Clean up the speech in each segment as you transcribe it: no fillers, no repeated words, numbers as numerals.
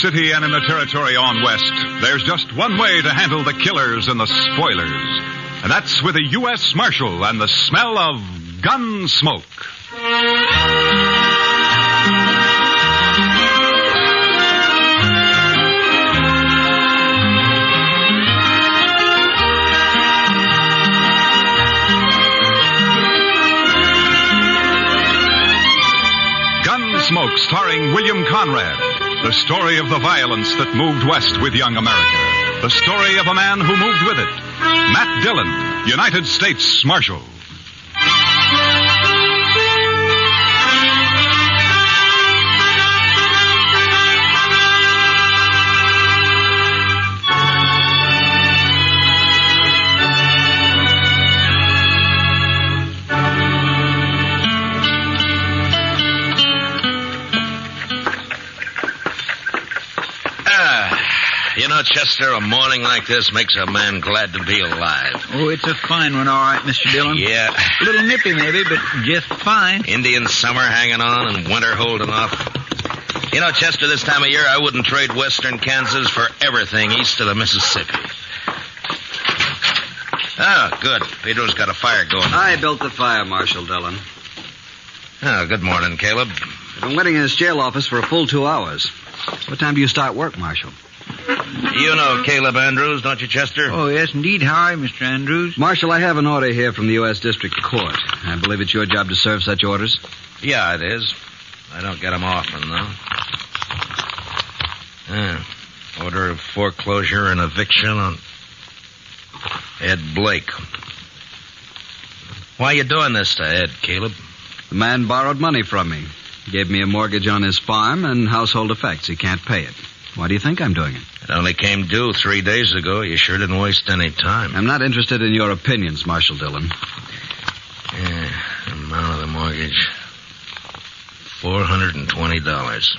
city and in the territory on west, there's just one way to handle the killers and the spoilers. And that's with a U.S. Marshal and the smell of Gunsmoke. Gunsmoke, starring William Conrad. The story of the violence that moved west with young America. The story of a man who moved with it. Matt Dillon, United States Marshal. You know, Chester, a morning like this makes a man glad to be alive. Oh, it's a fine one, all right, Mr. Dillon. Yeah. A little nippy, maybe, but just fine. Indian summer hanging on and winter holding off. You know, Chester, this time of year, I wouldn't trade western Kansas for everything east of the Mississippi. Oh, good. Pedro's got a fire going. I built the fire, Marshal Dillon. Oh, good morning, Caleb. I've been waiting in this jail office for a full 2 hours. What time do you start work, Marshal? You know Caleb Andrews, don't you, Chester? Oh, yes, indeed. How are you, Mr. Andrews? Marshal, I have an order here from the U.S. District Court. I believe it's your job to serve such orders. Yeah, it is. I don't get them often, though. Order of foreclosure and eviction on Ed Blake. Why are you doing this to Ed, Caleb? The man borrowed money from me. Gave me a mortgage on his farm and household effects. He can't pay it. Why do you think I'm doing it? It only came due 3 days ago. You sure didn't waste any time. I'm not interested in your opinions, Marshal Dillon. Yeah, amount of the mortgage. $420.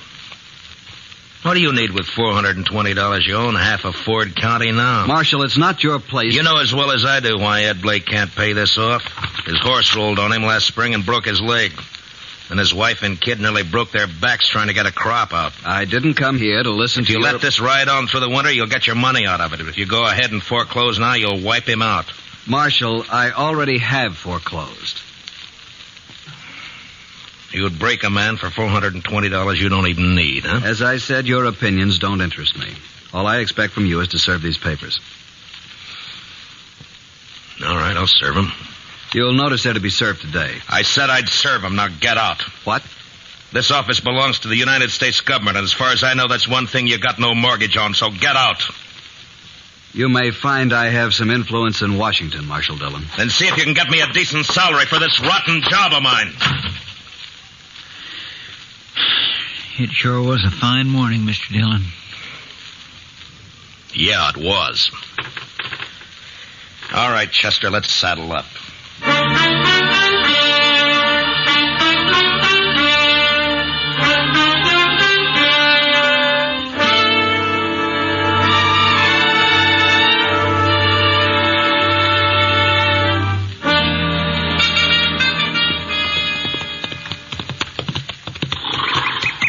What do you need with $420? You own half of Ford County now. Marshal, it's not your place. You know as well as I do why Ed Blake can't pay this off. His horse rolled on him last spring and broke his leg. And his wife and kid nearly broke their backs trying to get a crop out. I didn't come here to listen to you. If you let this ride on through the winter, you'll get your money out of it. If you go ahead and foreclose now, you'll wipe him out. Marshal, I already have foreclosed. You would break a man for $420 you don't even need, huh? As I said, your opinions don't interest me. All I expect from you is to serve these papers. All right, I'll serve them. You'll notice they're to be served today. I said I'd serve them. Now get out. What? This office belongs to the United States government, and as far as I know, that's one thing you got no mortgage on, so get out. You may find I have some influence in Washington, Marshal Dillon. Then see if you can get me a decent salary for this rotten job of mine. It sure was a fine morning, Mr. Dillon. Yeah, it was. All right, Chester, let's saddle up.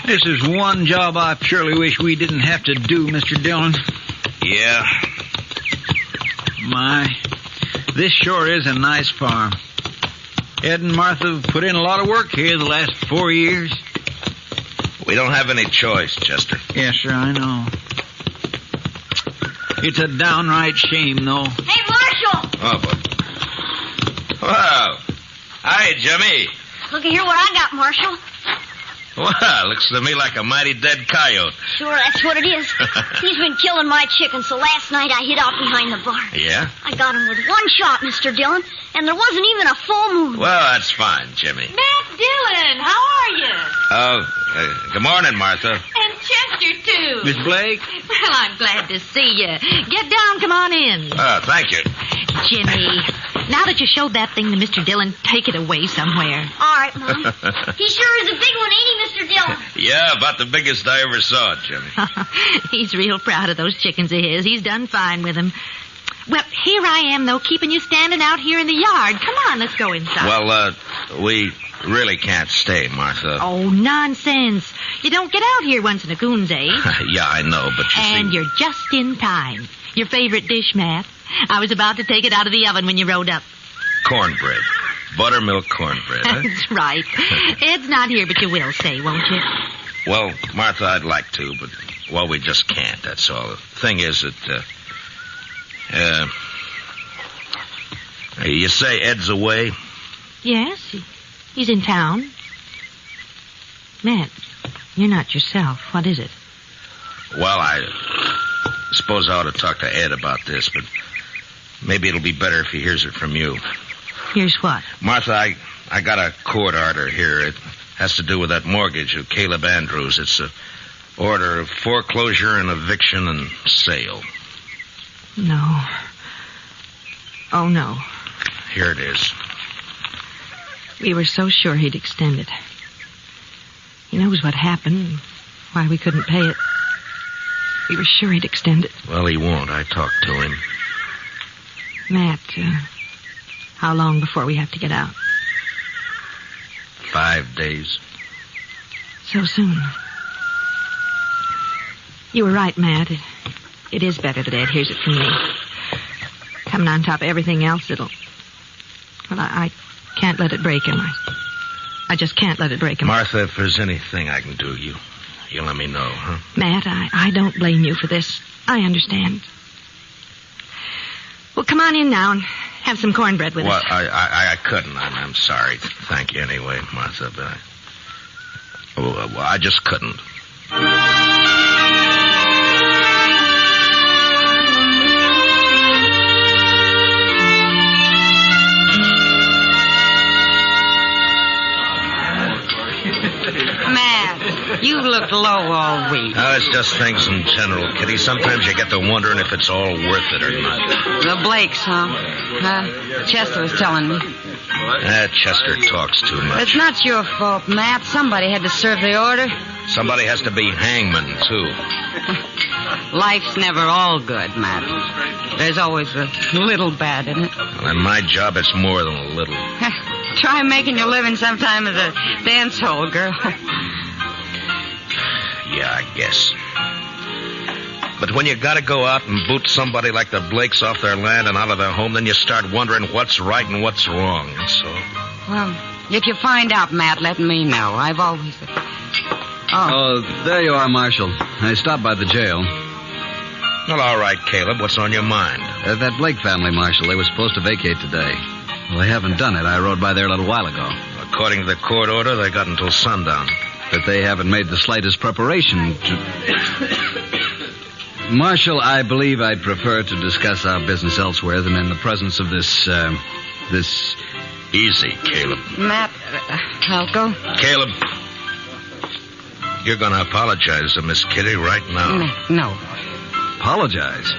This is one job I surely wish we didn't have to do, Mr. Dillon. Yeah. My, this sure is a nice farm. Ed and Martha have put in a lot of work here the last 4 years. We don't have any choice, Chester. Yes, sir, I know. It's a downright shame, though. Hey, Marshal! Oh, boy. Wow. Hi, Jimmy. Looky here what I got, Marshal. Well, looks to me like a mighty dead coyote. Sure, that's what it is. He's been killing my chickens, so last night I hid out behind the barn. Yeah? I got him with one shot, Mr. Dillon, and there wasn't even a full moon. Well, that's fine, Jimmy. Matt Dillon, how are you? Oh, good morning, Martha. And Chester, too. Miss Blake? Well, I'm glad to see you. Get down, come on in. Oh, thank you. Jimmy, now that you showed that thing to Mr. Dillon, take it away somewhere. All right, Mom. He sure is a big one, ain't he, Mr. Dillon? Yeah, about the biggest I ever saw, Jimmy. He's real proud of those chickens of his. He's done fine with them. Well, here I am, though, keeping you standing out here in the yard. Come on, let's go inside. Well, we really can't stay, Martha. Oh, nonsense. You don't get out here once in a coon's age. Yeah, I know, but you And see... you're just in time. Your favorite dish, Matt. I was about to take it out of the oven when you rode up. Cornbread. Buttermilk cornbread, huh? That's right. Ed's not here, but you will say, won't you? Well, Martha, I'd like to, but, well, we just can't, that's all. The thing is that, you say Ed's away? Yes, he's in town. Matt, you're not yourself. What is it? Well, I suppose I ought to talk to Ed about this, but maybe it'll be better if he hears it from you. Here's what? Martha, I got a court order here. It has to do with that mortgage of Caleb Andrews. It's a order of foreclosure and eviction and sale. No. Oh, no. Here it is. We were so sure he'd extend it. He knows what happened, why we couldn't pay it. We were sure he'd extend it. Well, he won't. I talked to him. Matt, how long before we have to get out? 5 days. So soon. You were right, Matt. It is better that Ed hears it from me. Coming on top of everything else, it'll... Well, I can't let it break him. I just can't let it break him. Martha, if there's anything I can do, you let me know, huh? Matt, I don't blame you for this. I understand. Well, come on in now and have some cornbread with us. Well, I couldn't. I'm sorry. Thank you anyway, Martha, but I just couldn't. Matt, you've looked low all week. Oh, it's just things in general, Kitty. Sometimes you get to wondering if it's all worth it or not. The Blakes, huh? Chester was telling me. Chester talks too much. It's not your fault, Matt. Somebody had to serve the order. Somebody has to be hangman, too. Life's never all good, Matt. There's always a little bad in it. Well, in my job, it's more than a little. Try making your living sometime as a dance hall girl. Yeah, I guess. But when you gotta go out and boot somebody like the Blakes off their land and out of their home, then you start wondering what's right and what's wrong, that's all. Well, if you find out, Matt, let me know. I've always... Oh, there you are, Marshal. I stopped by the jail. Well, all right, Caleb. What's on your mind? That Blake family, Marshal, they were supposed to vacate today. Well, they haven't done it. I rode by there a little while ago. According to the court order, they got until sundown. But they haven't made the slightest preparation to... Marshal, I believe I'd prefer to discuss our business elsewhere than in the presence of this... Easy, Caleb. Matt, I'll go. Caleb, you're going to apologize to Miss Kitty right now. No. Apologize?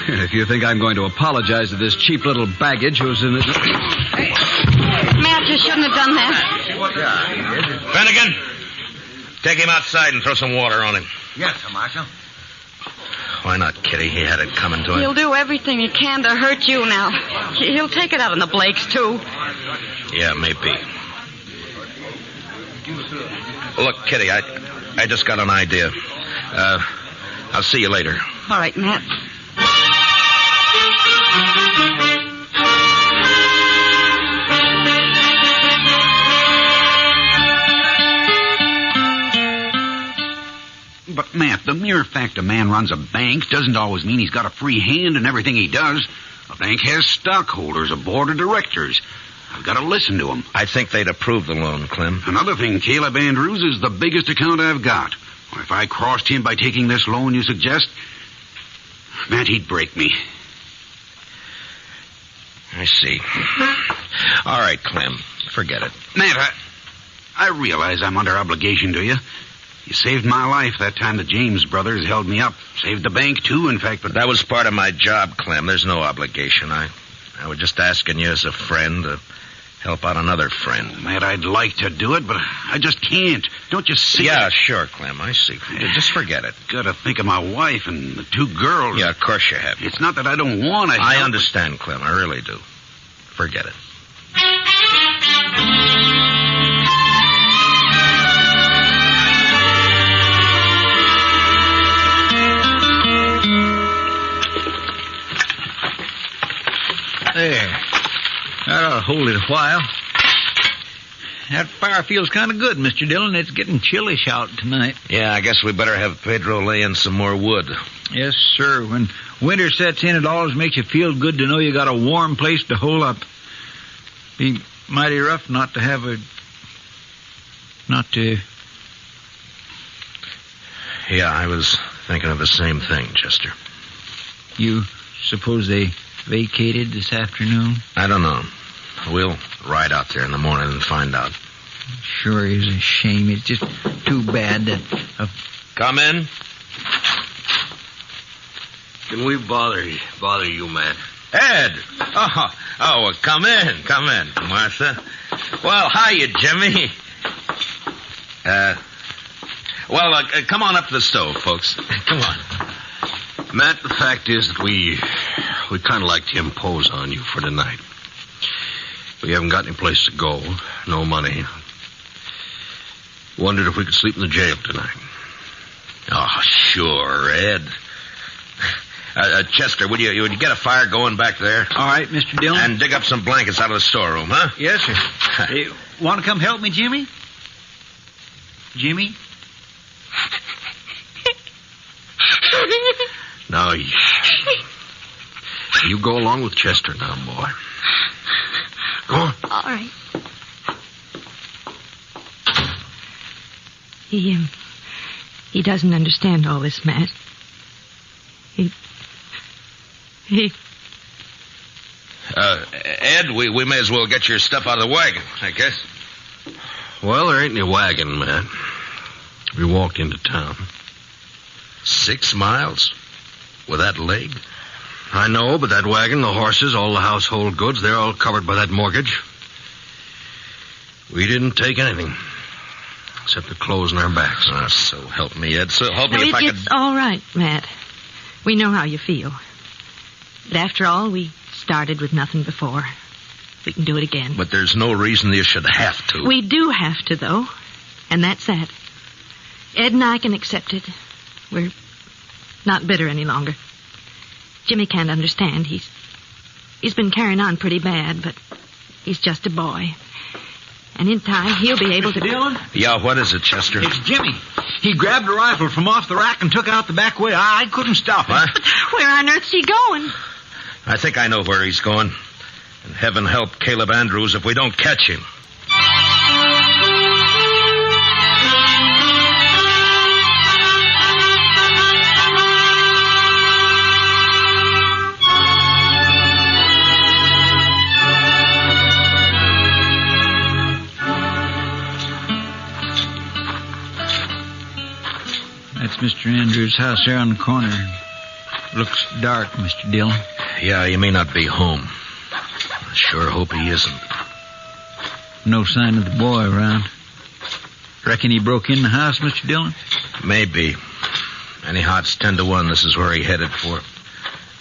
If you think I'm going to apologize to this cheap little baggage who's in it... Matt, you shouldn't have done that. Finnegan, take him outside and throw some water on him. Yes, sir, Marshal. Why not, Kitty? He had it coming to him. He'll do everything he can to hurt you now. He'll take it out on the Blakes, too. Yeah, maybe. Look, Kitty, I just got an idea. I'll see you later. All right, Matt. But, Matt, the mere fact a man runs a bank doesn't always mean he's got a free hand in everything he does. A bank has stockholders, a board of directors. I've got to listen to them. I think they'd approve the loan, Clem. Another thing, Caleb Andrews is the biggest account I've got. If I crossed him by taking this loan you suggest, Matt, he'd break me. I see. All right, Clem. Forget it. Matt, I realize I'm under obligation to you. You saved my life that time the James brothers held me up. Saved the bank, too, in fact, but... That was part of my job, Clem. There's no obligation. I was just asking you as a friend to help out another friend. Matt, I'd like to do it, but I just can't. Don't you see? Yeah, sure, Clem. I see. Just forget it. Gotta think of my wife and the two girls. Yeah, of course you have. It's not that I don't want to help. I understand, Clem. I really do. Forget it. There. That ought to hold it a while. That fire feels kind of good, Mr. Dillon. It's getting chillish out tonight. Yeah, I guess we better have Pedro lay in some more wood. Yes, sir. When winter sets in, it always makes you feel good to know you got a warm place to hole up. Be mighty rough not to have a... not to... Yeah, I was thinking of the same thing, Chester. You suppose they vacated this afternoon? I don't know. We'll ride out there in the morning and find out. Sure is a shame. It's just too bad that... Come in. Can we bother you, Matt? Ed! Oh, come in, Martha. Well, hiya, Jimmy. Come on up to the stove, folks. Come on. Matt, the fact is that we kind of like to impose on you for tonight. We haven't got any place to go, no money. Wondered if we could sleep in the jail tonight. Oh, sure, Ed. Chester, would you get a fire going back there? All right, Mr. Dillon. And dig up some blankets out of the storeroom, huh? Yes, sir. Hey, want to come help me, Jimmy? Jimmy? Now, you go along with Chester now, boy. Go on. All right. He doesn't understand all this, Matt. Ed, we may as well get your stuff out of the wagon, I guess. Well, there ain't any wagon, Matt. We walked into town. 6 miles? With that leg? I know, but that wagon, the horses, all the household goods, they're all covered by that mortgage. We didn't take anything. Except the clothes on our backs. Oh, so help me, Ed. So help me if I could... It's all right, Matt. We know how you feel. But after all, we started with nothing before. We can do it again. But there's no reason you should have to. We do have to, though. And that's that. Ed and I can accept it. We're not bitter any longer. Jimmy can't understand. He's been carrying on pretty bad, but he's just a boy. And in time, he'll be able to... Dillon? Yeah, what is it, Chester? It's Jimmy. He grabbed a rifle from off the rack and took out the back way. I couldn't stop him. What? But where on earth's he going? I think I know where he's going. And heaven help Caleb Andrews if we don't catch him. That's Mr. Andrews' house there on the corner. Looks dark, Mr. Dillon. Yeah, he may not be home. I sure hope he isn't. No sign of the boy around. Reckon he broke in the house, Mr. Dillon? Maybe. Anyhow, it's 10 to 1. This is where he headed for.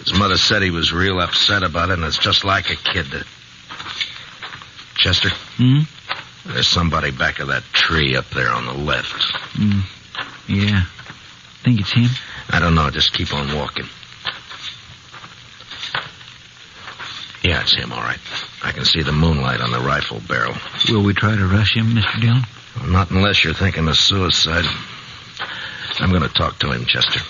His mother said he was real upset about it, and it's just like a kid to... Chester? There's somebody back of that tree up there on the left. Yeah. Think it's him? I don't know. Just keep on walking. Yeah, it's him, all right. I can see the moonlight on the rifle barrel. Will we try to rush him, Mr. Dillon? Well, not unless you're thinking of suicide. I'm going to talk to him, Chester.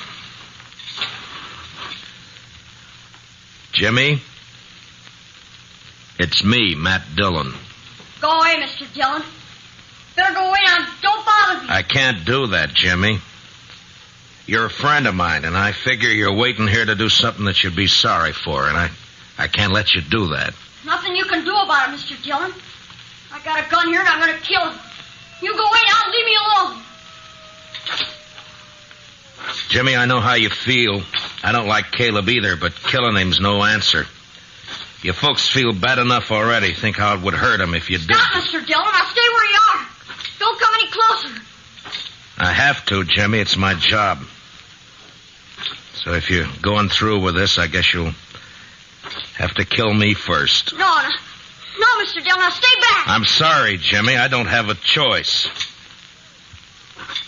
Jimmy? It's me, Matt Dillon. Go away, Mr. Dillon. Better go away now. Don't bother me. I can't do that, Jimmy. You're a friend of mine, and I figure you're waiting here to do something that you'd be sorry for, and I can't let you do that. Nothing you can do about it, Mr. Dillon. I got a gun here, and I'm going to kill him. You go away now and leave me alone. Jimmy, I know how you feel. I don't like Caleb either, but killing him's no answer. You folks feel bad enough already. Think how it would hurt him if you did. Stop, Mr. Dillon. Now stay where you are. Don't come any closer. I have to, Jimmy. It's my job. So if you're going through with this, I guess you'll have to kill me first. No, Mr. Dillon. Now stay back. I'm sorry, Jimmy. I don't have a choice.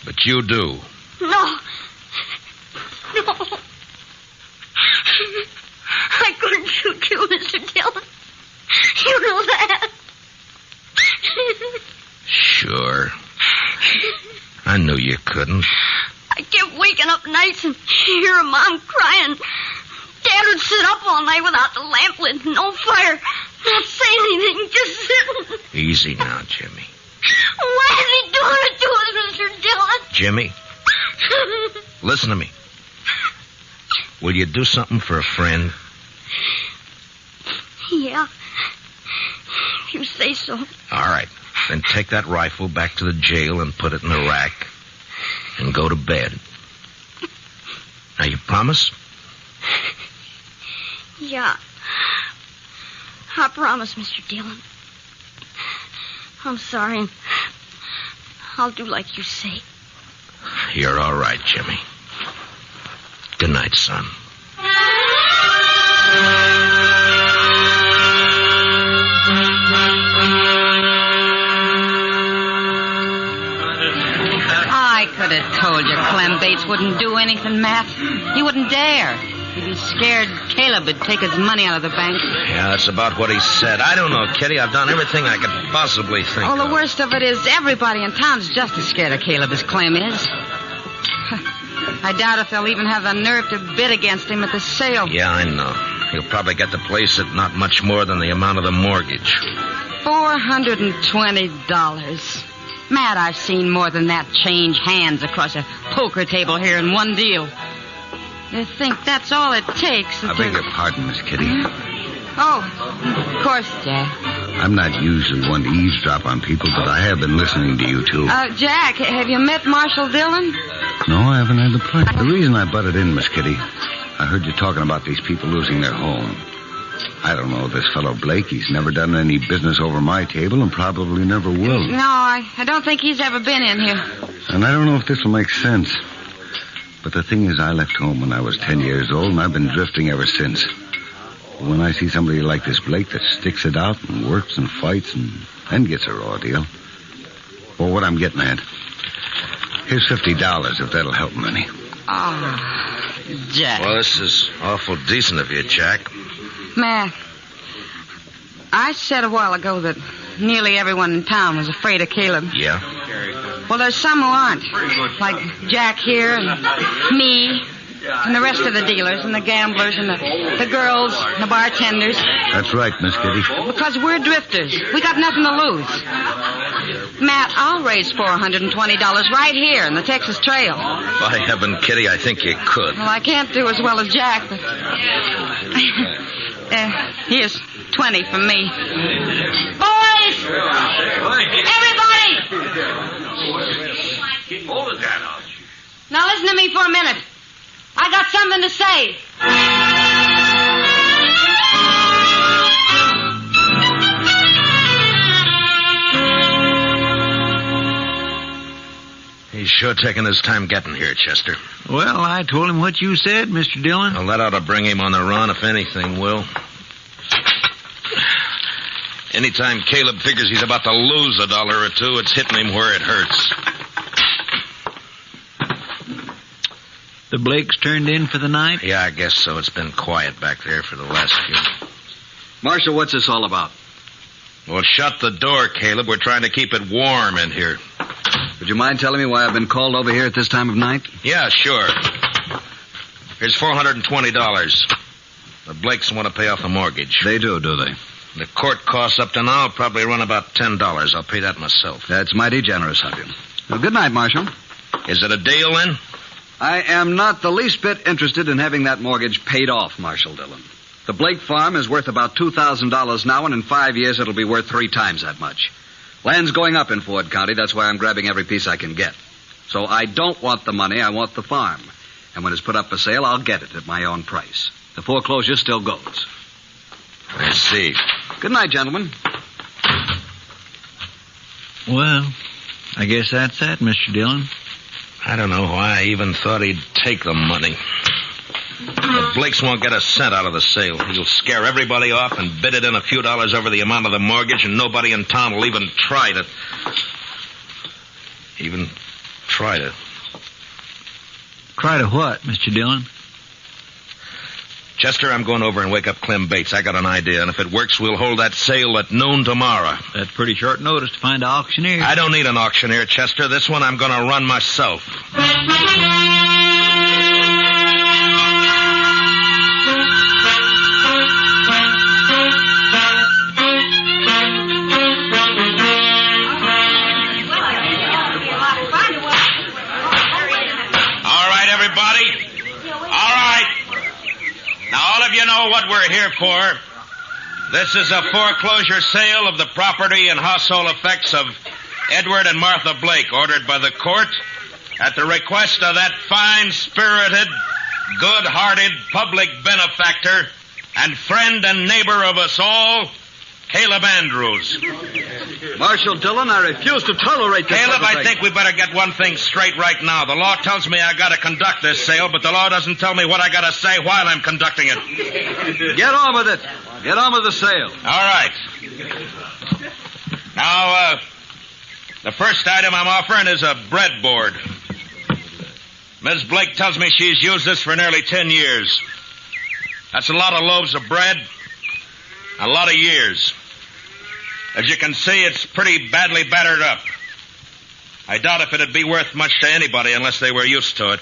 But you do. No. I couldn't shoot you, Mr. Dillon. couldn't. I kept waking up nights and hearing Mom crying. Dad would sit up all night without the lamp lit, no fire, not saying anything, just sitting. Easy now, Jimmy. Why is he doing it to us, Mr. Dillon? Jimmy, listen to me. Will you do something for a friend? Yeah. If you say so. All right. Then take that rifle back to the jail and put it in the rack. And go to bed. Now, you promise? Yeah. I promise, Mr. Dillon. I'm sorry, and I'll do like you say. You're all right, Jimmy. Good night, son. I could have told you Clem Bates wouldn't do anything, Matt. He wouldn't dare. He'd be scared Caleb would take his money out of the bank. Yeah, that's about what he said. I don't know, Kitty. I've done everything I could possibly think Oh, of. the worst of it is everybody in town's just as scared of Caleb as Clem is. I doubt if they'll even have the nerve to bid against him at the sale. Yeah, I know. He'll probably get the place at not much more than the amount of the mortgage. $420. Matt, I've seen more than that change hands across a poker table here in one deal. You think that's all it takes? I beg your pardon, Miss Kitty. Oh, of course, Jack. I'm not usually one to eavesdrop on people, but I have been listening to you, too. Jack, have you met Marshal Dillon? No, I haven't had the pleasure. The reason I butted in, Miss Kitty, I heard you talking about these people losing their home. I don't know this fellow Blake. He's never done any business over my table and probably never will. No, I don't think he's ever been in here. And I don't know if this will make sense. But the thing is, I left home when I was 10 years old, and I've been drifting ever since. When I see somebody like this Blake that sticks it out and works and fights and gets a raw deal. Well, what I'm getting at, here's $50 if that'll help him any. Oh, Jack. Well, this is awful decent of you, Jack. Matt, I said a while ago that nearly everyone in town was afraid of Caleb. Yeah? Well, there's some who aren't. Like Jack here and me and the rest of the dealers and the gamblers and the girls and the bartenders. That's right, Miss Kitty. Because we're drifters. We got nothing to lose. Matt, I'll raise $420 right here in the Texas Trail. By heaven, Kitty, I think you could. Well, I can't do as well as Jack, but... here's 20 from me. Boys! Everybody! Now listen to me for a minute. I got something to say. He's sure taking his time getting here, Chester. Well, I told him what you said, Mr. Dillon. Well, that ought to bring him on the run, if anything will. Anytime Caleb figures he's about to lose $1 or $2, it's hitting him where it hurts. The Blakes turned in for the night? Yeah, I guess so. It's been quiet back there for the last few. Marshal, what's this all about? Well, shut the door, Caleb. We're trying to keep it warm in here. Would you mind telling me why I've been called over here at this time of night? Yeah, sure. Here's $420. The Blakes want to pay off the mortgage. They do they? The court costs up to now will probably run about $10. I'll pay that myself. That's mighty generous of you. Well, good night, Marshal. Is it a deal, then? I am not the least bit interested in having that mortgage paid off, Marshal Dillon. The Blake farm is worth about $2,000 now, and in 5 years it'll be worth 3 times that much. Land's going up in Ford County. That's why I'm grabbing every piece I can get. So I don't want the money. I want the farm. And when it's put up for sale, I'll get it at my own price. The foreclosure still goes. I see. Good night, gentlemen. Well, I guess that's that, Mr. Dillon. I don't know why I even thought he'd take the money. The Blakes won't get a cent out of the sale. He'll scare everybody off and bid it in a few dollars over the amount of the mortgage, and nobody in town will even try to... Try to what, Mr. Dillon? Chester, I'm going over and wake up Clem Bates. I got an idea, and if it works, we'll hold that sale at noon tomorrow. That's pretty short notice to find an auctioneer. I don't need an auctioneer, Chester. This one I'm going to run myself. All right, everybody. All right. Now, all of you know what we're here for. This is a foreclosure sale of the property and household effects of Edward and Martha Blake, ordered by the court at the request of that fine-spirited, good-hearted public benefactor and friend and neighbor of us all, Caleb Andrews. Marshal Dillon, I refuse to tolerate this. Caleb, I think we better get one thing straight right now. The law tells me I got to conduct this sale, but the law doesn't tell me what I got to say while I'm conducting it. Get on with it. Get on with the sale. All right. Now, the first item I'm offering is a breadboard. Ms. Blake tells me she's used this for nearly 10 years. That's a lot of loaves of bread, a lot of years. As you can see, it's pretty badly battered up. I doubt if it'd be worth much to anybody unless they were used to it.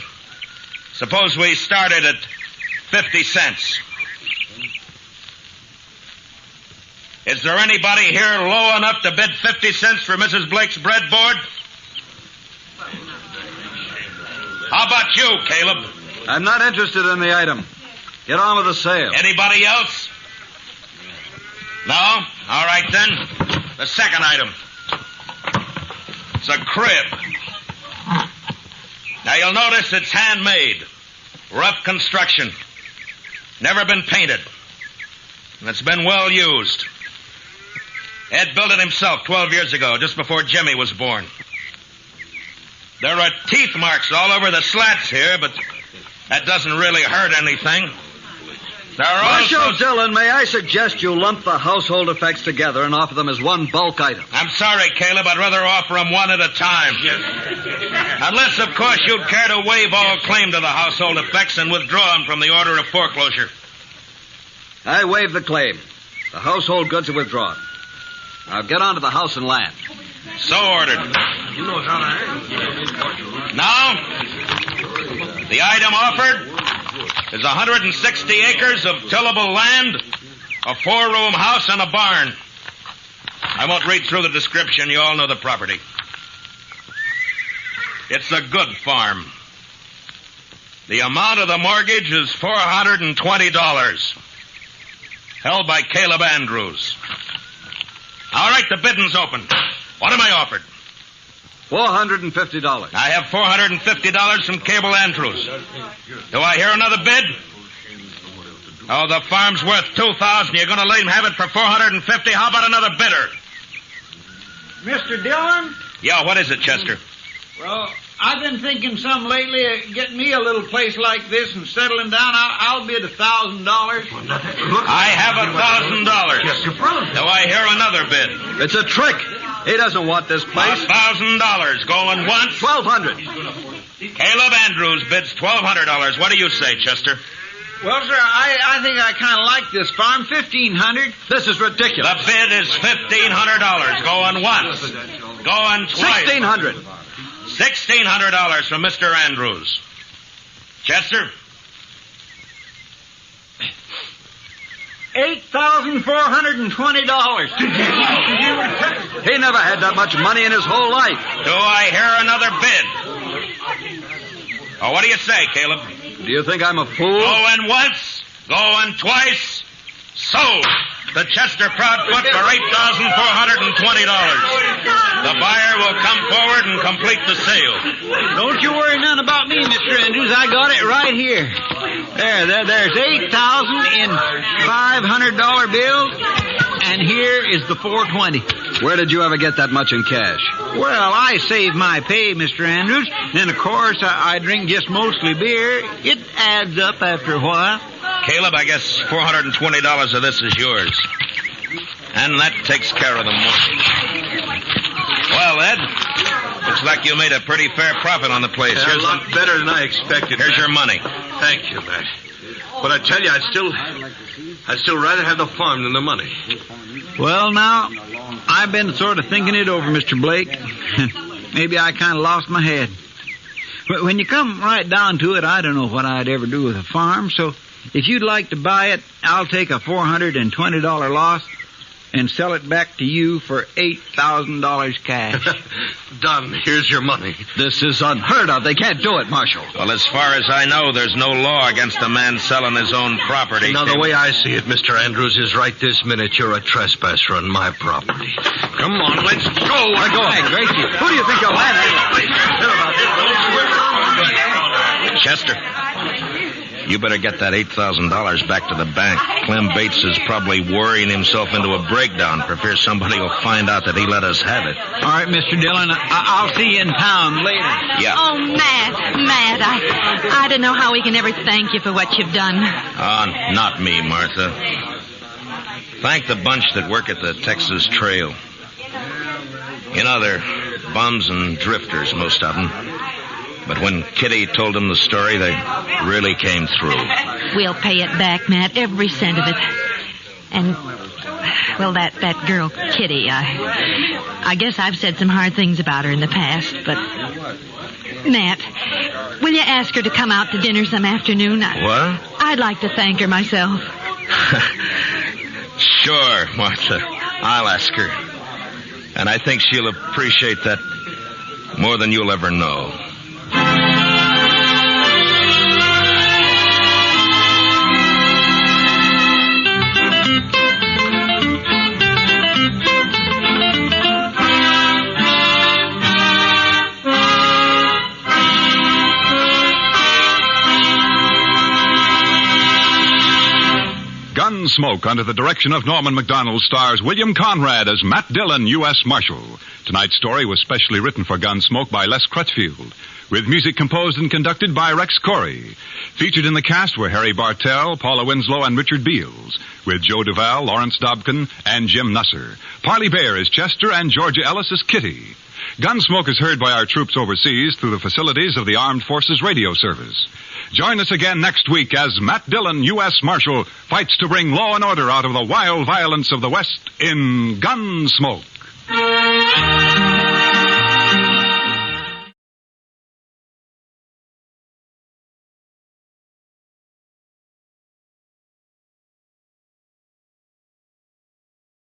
Suppose we started at 50 cents. Is there anybody here low enough to bid 50 cents for Mrs. Blake's breadboard? How about you, Caleb? I'm not interested in the item. Get on with the sale. Anybody else? No? All right, then. The second item. It's a crib. Now, you'll notice it's handmade. Rough construction. Never been painted. And it's been well used. Ed built it himself 12 years ago, just before Jimmy was born. There are teeth marks all over the slats here, but that doesn't really hurt anything. There are Marshal Dillon, may I suggest you lump the household effects together and offer them as one bulk item? I'm sorry, Caleb. I'd rather offer them one at a time. Unless, of course, you'd care to waive all claim to the household effects and withdraw them from the order of foreclosure. I waive the claim. The household goods are withdrawn. Now get on to the house and land. So ordered. Now, the item offered is 160 acres of tillable land, a 4-room house, and a barn. I won't read through the description. You all know the property. It's a good farm. The amount of the mortgage is $420, held by Caleb Andrews. All right, the bidding's open. What am I offered? $450. I have $450 from Caleb Andrews. Do I hear another bid? Oh, the farm's worth $2,000. You're going to let him have it for $450? How about another bidder? Mr. Dillon? Yeah, what is it, Chester? Well, I've been thinking some lately of getting me a little place like this and settling down. I'll bid $1,000. I have $1,000. Do I hear another bid? It's a trick. He doesn't want this place. $1,000. Going once? $1,200. Caleb Andrews bids $1,200. What do you say, Chester? Well, sir, I think I kind of like this farm. $1,500. This is ridiculous. The bid is $1,500. Going once. Going twice. $1,600. $1,600 from Mr. Andrews. Chester? $8,420. He never had that much money in his whole life. Do I hear another bid? Oh, what do you say, Caleb? Do you think I'm a fool? Going once, going twice, sold. The Chester Proudfoot for $8,420. The buyer will come forward and complete the sale. Don't you worry none about me, Mr. Andrews. I got it right here. There's $8,000 in $500 bills, and here is the $420. Where did you ever get that much in cash? Well, I save my pay, Mr. Andrews. Then, of course, I drink just mostly beer. It adds up after a while. Caleb, I guess $420 of this is yours. And that takes care of the mortgage. Well, Ed, looks like you made a pretty fair profit on the place. A lot better than I expected. Here's your money. Thank you, Matt. But I tell you, I'd still rather have the farm than the money. Well, now, I've been sort of thinking it over, Mr. Blake. Maybe I kind of lost my head. But when you come right down to it, I don't know what I'd ever do with a farm, so if you'd like to buy it, I'll take a $420 loss and sell it back to you for $8,000 cash. Done. Here's your money. This is unheard of. They can't do it, Marshal. Well, as far as I know, there's no law against a man selling his own property. Now, the way I see it, Mr. Andrews, is right this minute you're a trespasser on my property. Come on, let's go. Let go. Hey, Gracie, who do you think you're laughing at? Chester, you better get that $8,000 back to the bank. Clem Bates is probably worrying himself into a breakdown for fear somebody will find out that he let us have it. All right, Mr. Dillon, I'll see you in town later. Yeah. Oh, Matt, I don't know how we can ever thank you for what you've done. Not me, Martha. Thank the bunch that work at the Texas Trail. You know, they're bums and drifters, most of them. But when Kitty told them the story, they really came through. We'll pay it back, Matt, every cent of it. And, well, that girl, Kitty, I guess I've said some hard things about her in the past, but... Matt, will you ask her to come out to dinner some afternoon? What? I'd like to thank her myself. Sure, Martha. I'll ask her. And I think she'll appreciate that more than you'll ever know. Gunsmoke, under the direction of Norman MacDonald, stars William Conrad as Matt Dillon, U.S. Marshal. Tonight's story was specially written for Gunsmoke by Les Crutchfield, with music composed and conducted by Rex Corey. Featured in the cast were Harry Bartell, Paula Winslow, and Richard Beals, with Joe Duvall, Lawrence Dobkin, and Jim Nusser. Parley Bear is Chester, and Georgia Ellis is Kitty. Gunsmoke is heard by our troops overseas through the facilities of the Armed Forces Radio Service. Join us again next week as Matt Dillon, U.S. Marshal, fights to bring law and order out of the wild violence of the West in Gunsmoke.